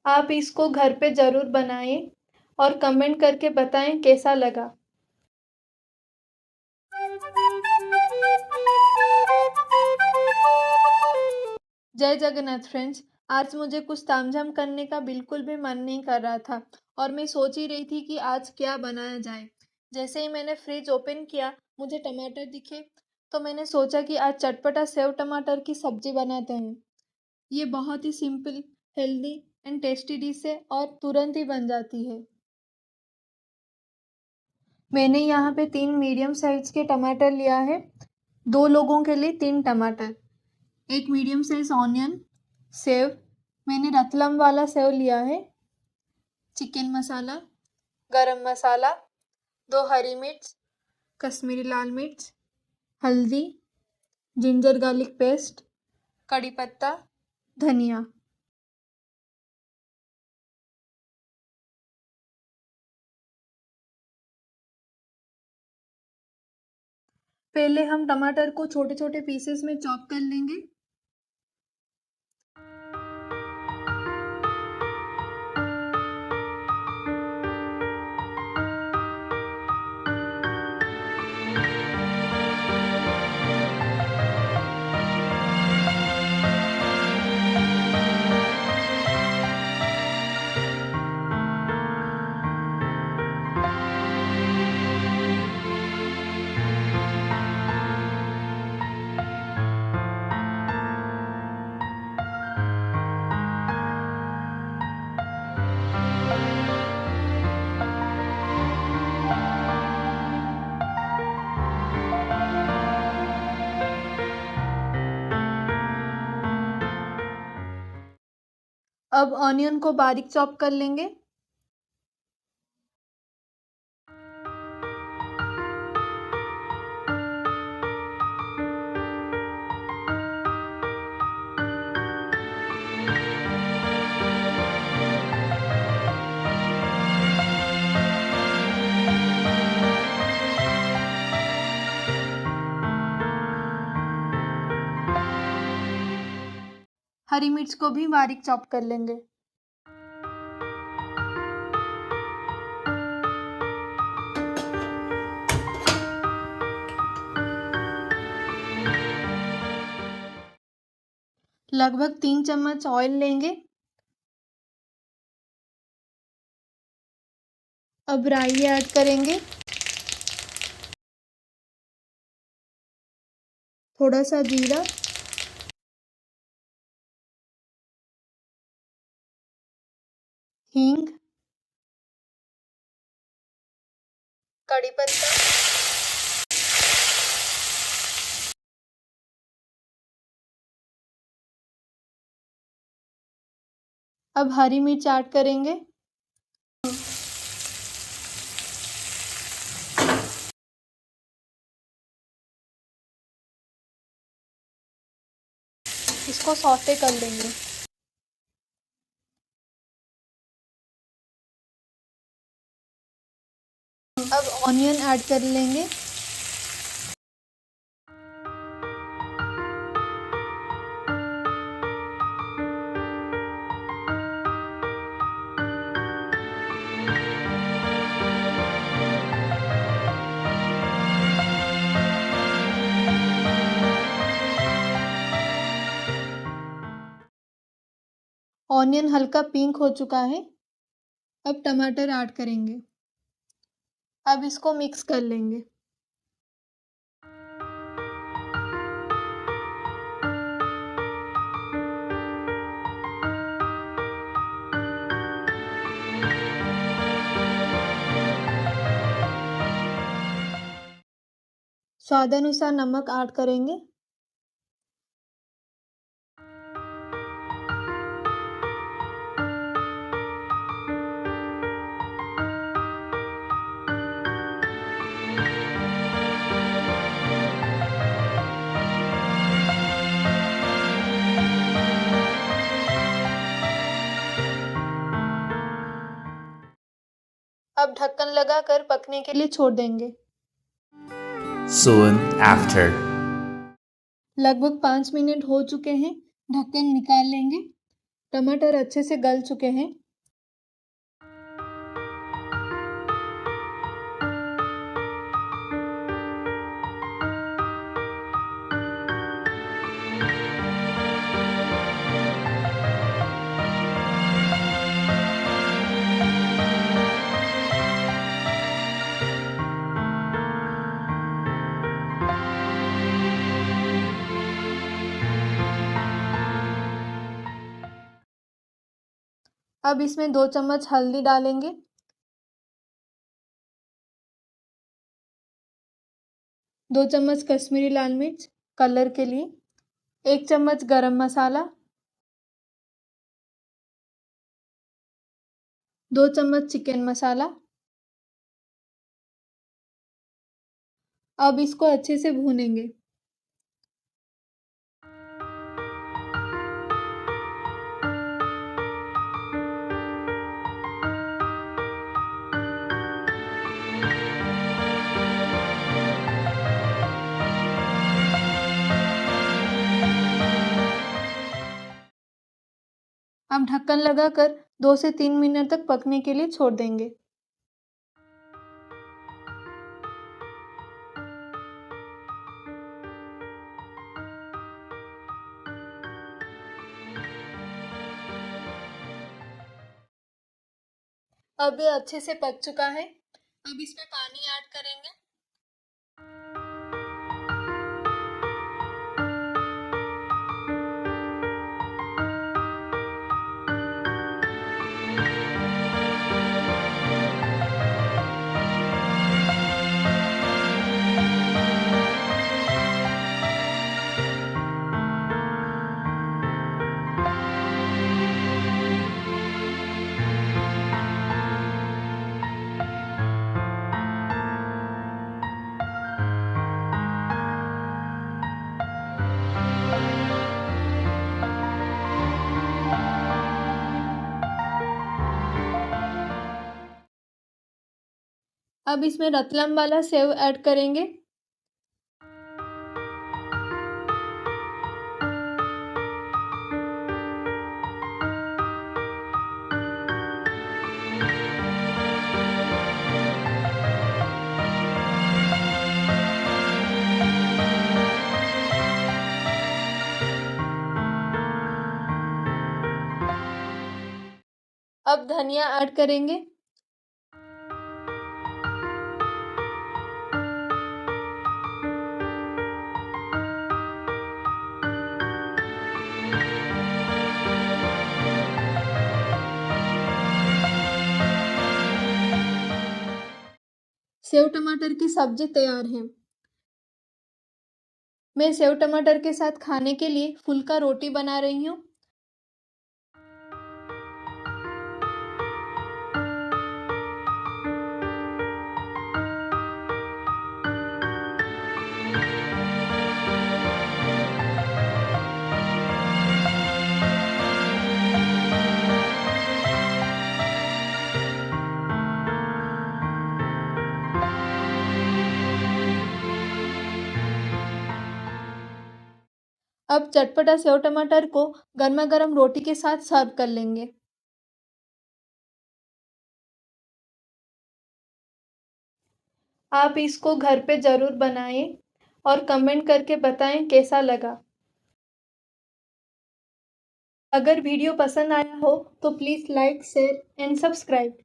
आप इसको घर पे ज़रूर बनाएँ और कमेंट करके बताएँ कैसा लगा। जय जगन्नाथ फ्रेंड्स। आज मुझे कुछ तामझाम करने का बिल्कुल भी मन नहीं कर रहा था और मैं सोच ही रही थी कि आज क्या बनाया जाए। जैसे ही मैंने फ्रिज ओपन किया, मुझे टमाटर दिखे, तो मैंने सोचा कि आज चटपटा सेव टमाटर की सब्जी बनाते हैं। ये बहुत ही simple, healthy and tasty dish है और तुरंत ही बन जाती है। मैंने यहाँ पे 3 मीडियम साइज़ के टमाटर लिया है। 2 लोगों के लिए 3 टमाटर, 1 मीडियम साइज़ ऑनियन, सेव, मैंने रतलम वाला सेव लिया है, चिकन मसाला, गरम मसाला, 2 हरी मिर्च, कश्मीरी लाल मिर्च, हल्दी, जिंजर गार्लिक पेस्ट, कड़ी पत्ता, धनिया। पहले हम टमाटर को छोटे-छोटे पीसेस में चॉप कर लेंगे। अब ऑनियन को बारीक चॉप कर लेंगे। हरी मिर्च को भी बारीक चॉप कर लेंगे। लगभग 3 चम्मच ऑयल लेंगे। अब राई ऐड करेंगे, थोड़ा सा जीरा, हींग, कड़ी पत्ता, अब हरी मिर्च ऐड करेंगे। इसको सौटे कर लेंगे। अब ऑनियन ऐड कर लेंगे। ऑनियन हल्का पिंक हो चुका है। अब टमाटर ऐड करेंगे। अब इसको मिक्स कर लेंगे। स्वादानुसार नमक ऐड करेंगे। अब ढक्कन लगाकर पकने के लिए छोड़ देंगे। Soon after. लगभग 5 मिनट हो चुके हैं। ढक्कन निकाल लेंगे। टमाटर अच्छे से गल चुके हैं। अब इसमें 2 चम्मच हल्दी डालेंगे, 2 चम्मच कश्मीरी लाल मिर्च कलर के लिए, 1 चम्मच गरम मसाला, 2 चम्मच चिकन मसाला। अब इसको अच्छे से भूनेंगे। अब ढक्कन लगाकर 2 से 3 मिनट तक पकने के लिए छोड़ देंगे। अब ये अच्छे से पक चुका है। अब इसमें पानी ऐड करेंगे। अब इसमें रतलम वाला सेव ऐड करेंगे। अब धनिया ऐड करेंगे। सेव टमाटर की सब्जी तैयार है। मैं सेव टमाटर के साथ खाने के लिए फुल्का रोटी बना रही हूँ। अब चटपटा सेव टमाटर को गर्मा गर्म रोटी के साथ सर्व कर लेंगे। आप इसको घर पे ज़रूर बनाएं और कमेंट करके बताएं कैसा लगा। अगर वीडियो पसंद आया हो तो please like, share and subscribe.